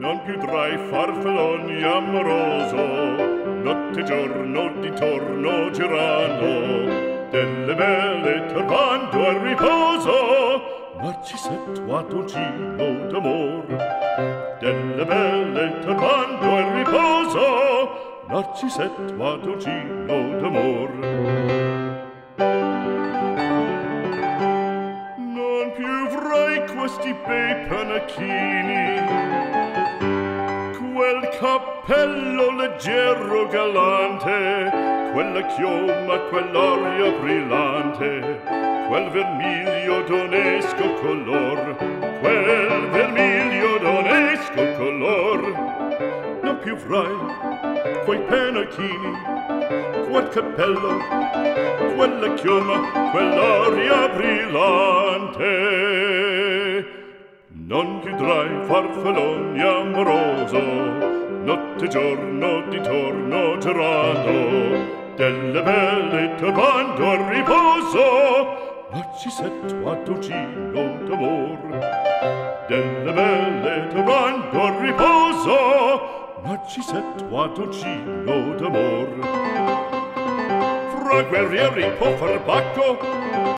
non più tra i farfalloni amoroso, notte e giorno d'intorno girano, delle belle turbando al riposo, Narcisetto a dolcino d'amor. Delle belle turbando al riposo, Narcisetto a dolcino d'amor. Non più avrai questi bei panacchini, quel cappello leggero galante, quella chioma, quell'aria brillante, quel vermiglio d'onesco color, quel vermiglio d'onesco color. Non più avrai quei pennacchini, quel cappello, quella chioma, quell'aria brillante. Non più tra i farfalloni amoroso, notte e giorno d'intorno girando, delle belle turbando al riposo, Narcisetto a dolcino d'amor. Delle belle turbando al riposo, Narcisetto a dolcino d'amor. Fra guerrieri può far bacco,